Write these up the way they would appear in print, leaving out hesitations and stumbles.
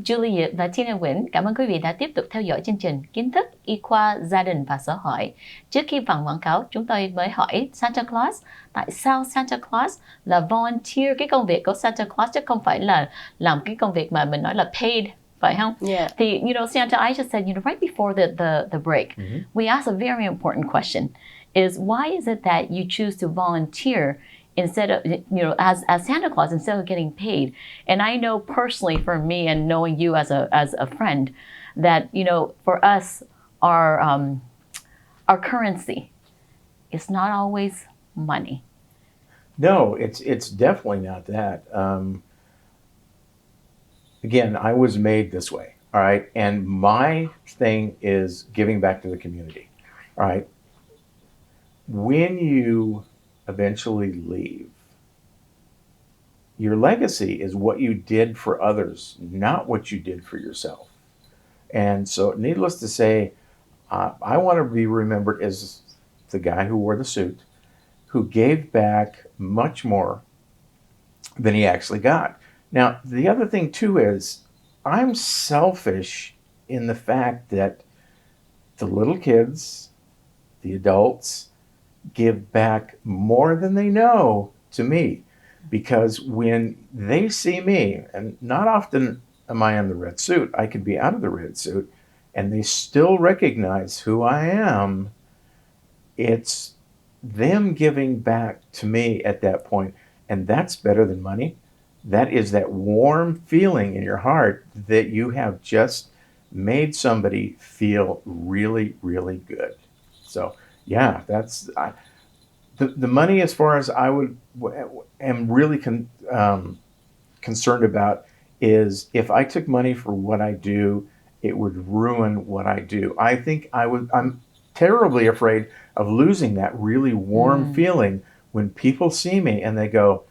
Julie và Tina Nguyễn, cảm ơn quý vị đã tiếp tục theo dõi chương trình Kiến thức Y khoa Gia đình và Xã hội. Trước khi vào quảng cáo, chúng tôi mới hỏi Santa Claus tại sao Santa Claus là volunteer cái công việc của Santa Claus chứ không phải là làm cái công việc mà mình nói là paid, phải không? Yeah. Thì, Santa, I just said, right before the break, we asked a very important question, is why is it that you choose to volunteer instead of, as Santa Claus, instead of getting paid? And I know personally for me, and knowing you as a friend, that, for us, our currency is not always money. No, it's definitely not that. Again, I was made this way, all right? And my thing is giving back to the community, all right? When you eventually leave, your legacy is what you did for others, not what you did for yourself. And so, needless to say, I want to be remembered as the guy who wore the suit, who gave back much more than he actually got. Now, the other thing too is I'm selfish in the fact that the little kids, the adults, give back more than they know to me, because when they see me, and not often am I in the red suit, I could be out of the red suit, and they still recognize who I am, it's them giving back to me at that point, and that's better than money. That is that warm feeling in your heart that you have just made somebody feel really, really good. So yeah, that's the money. As far as I am really concerned about is if I took money for what I do, it would ruin what I do. I think I'm terribly afraid of losing that really warm feeling when people see me and they go,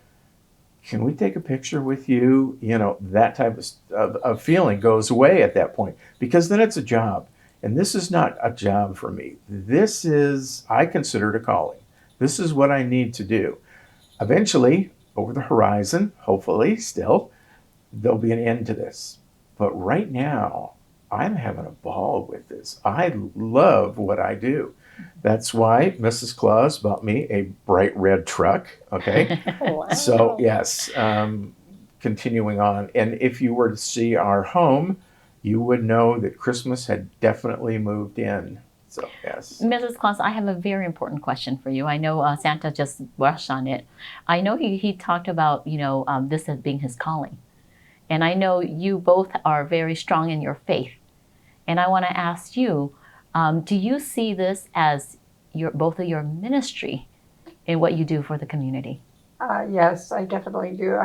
"Can we take a picture with you?" That type of feeling goes away at that point, because then it's a job. And this is not a job for me. This is, I consider it a calling. This is what I need to do. Eventually, over the horizon, hopefully still, there'll be an end to this. But right now, I'm having a ball with this. I love what I do. That's why Mrs. Claus bought me a bright red truck, okay? Wow. So, yes, continuing on. And if you were to see our home, you would know that Christmas had definitely moved in. So, yes. Mrs. Claus, I have a very important question for you. I know Santa just brushed on it. I know he talked about, this as being his calling. And I know you both are very strong in your faith. And I want to ask you, do you see this as both of your ministry in what you do for the community? Yes, I definitely do.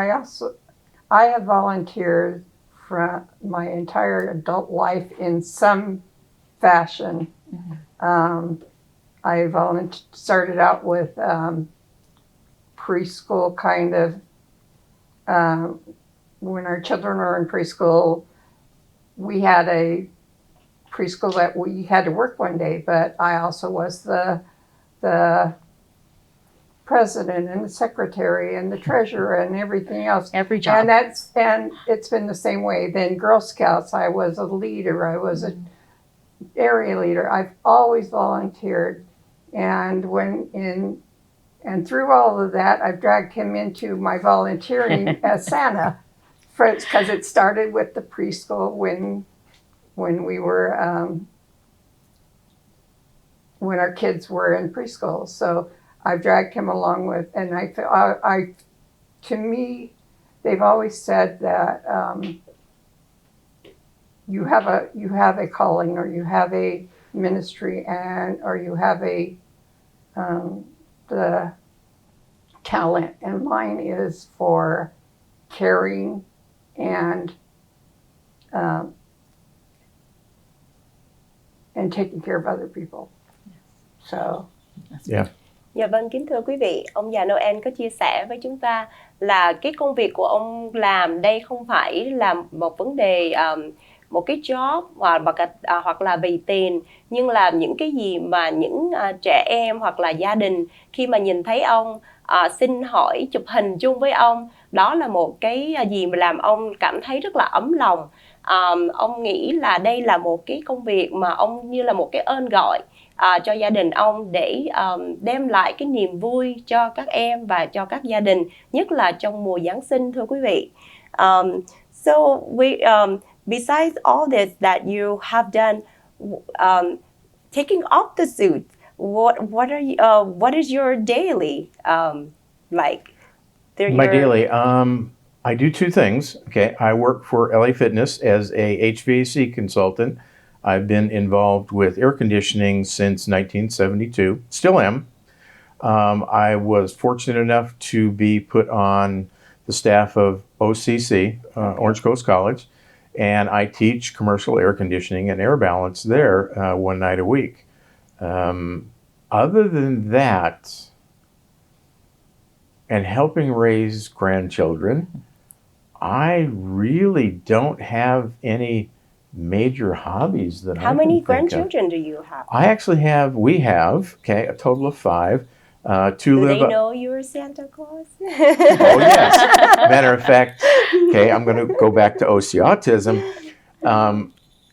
I have volunteered for my entire adult life in some fashion. I started out with preschool kind of. When our children were in preschool, we had a preschool that we had to work one day, but I also was the president and the secretary and the treasurer and everything else. Every job. And it's been the same way. Then Girl Scouts, I was a leader. I was an area leader. I've always volunteered, and through all of that, I've dragged him into my volunteering as Santa, because it started with the preschool when we were when our kids were in preschool. So I've dragged him along with, and I to me, they've always said that you have a calling, or you have a ministry, or you have the talent, and mine is for caring and taking care of other people. So Yeah. Dạ vâng, kính thưa quý vị, ông già Noel có chia sẻ với chúng ta là cái công việc của ông làm đây không phải là một vấn đề một cái job hoặc là vì tiền, nhưng là những cái gì mà những trẻ em hoặc là gia đình khi mà nhìn thấy ông xin hỏi chụp hình chung với ông, đó là một cái gì mà làm ông cảm thấy rất là ấm lòng. ông nghĩ là đây là một cái công việc mà ông như là một cái ơn gọi cho gia đình ông để đem lại cái niềm vui cho các em và cho các gia đình, nhất là trong mùa Giáng sinh, thưa quý vị. So besides all this that you have done, taking off the suit, what is your daily like? My daily, I do two things. Okay, I work for LA Fitness as a HVAC consultant. I've been involved with air conditioning since 1972. Still am. I was fortunate enough to be put on the staff of OCC, Orange Coast College, and I teach commercial air conditioning and air balance there one night a week. Other than that, and helping raise grandchildren, I really don't have any major hobbies that I can think of. How many grandchildren do you have? We have, okay, a total of 5. Do they know you're Santa Claus? Oh, yes. Matter of fact, okay, I'm going to go back to OC Autism.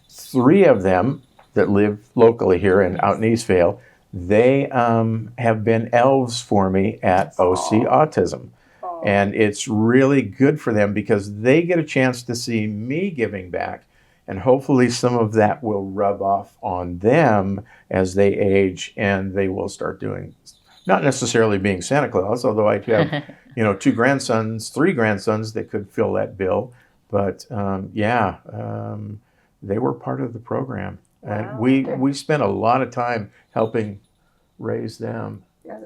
3 of them that live locally here and out in Eastvale, they have been elves for me at OC Autism. And it's really good for them because they get a chance to see me giving back. And hopefully some of that will rub off on them as they age and they will start doing, not necessarily being Santa Claus, although I do have, 3 grandsons that could fill that bill. But they were part of the program. And we spent a lot of time helping raise them. Yeah,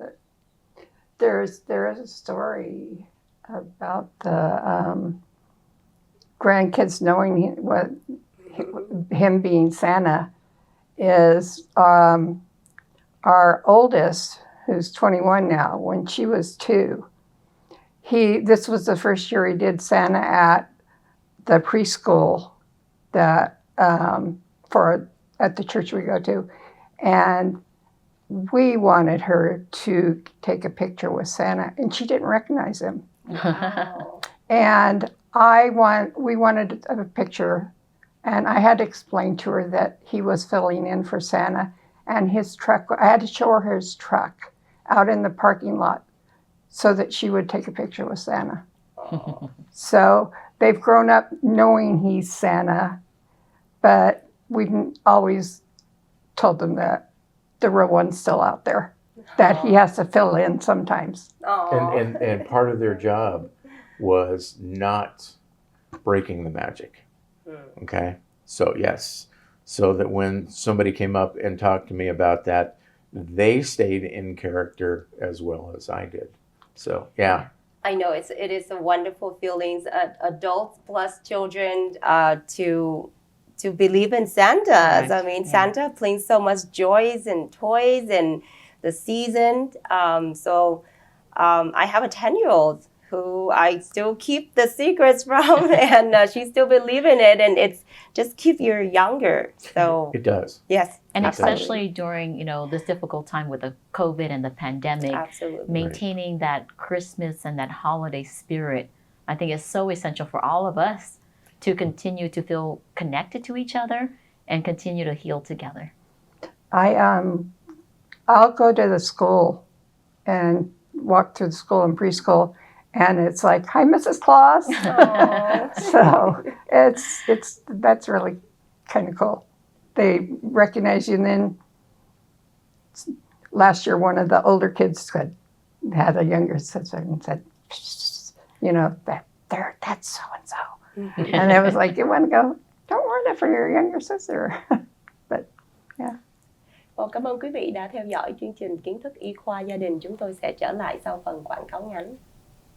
there is a story about the grandkids knowing him being Santa. Is our oldest, who's 21 now, when she was 2, this was the first year he did Santa at the preschool that at the church we go to, and we wanted her to take a picture with Santa, and she didn't recognize him. Wow. And we wanted a picture, and I had to explain to her that he was filling in for Santa, and his truck, I had to show her his truck out in the parking lot so that she would take a picture with Santa. Oh. So they've grown up knowing he's Santa, but we always told them that the real one's still out there, that he has to fill in sometimes. And part of their job was not breaking the magic. Okay? So yes. So that when somebody came up and talked to me about that, they stayed in character as well as I did. So yeah. I know it is a wonderful feeling, adults plus children, to believe in Santa. Right. I mean, Santa brings so much joys and toys and the season. So I have a 10-year-old who I still keep the secrets from, and she still believes in it, and it's just keep you younger. So it does. Yes. And absolutely. especially during, this difficult time with the COVID and the pandemic, Absolutely. maintaining that Christmas and that holiday spirit, I think is so essential for all of us to continue to feel connected to each other and continue to heal together. I'll go to the school and walk through the school and preschool, and it's like, "Hi, Mrs. Claus." So that's really kind of cool. They recognize you, and then last year one of the older kids had a younger sister and said, that's so and so. And it was like, you want to go, don't ruin it for your younger sister. But yeah. Cảm ơn quý vị đã theo dõi chương trình Kiến thức y khoa gia đình. Chúng tôi sẽ trở lại sau phần quảng cáo ngắn.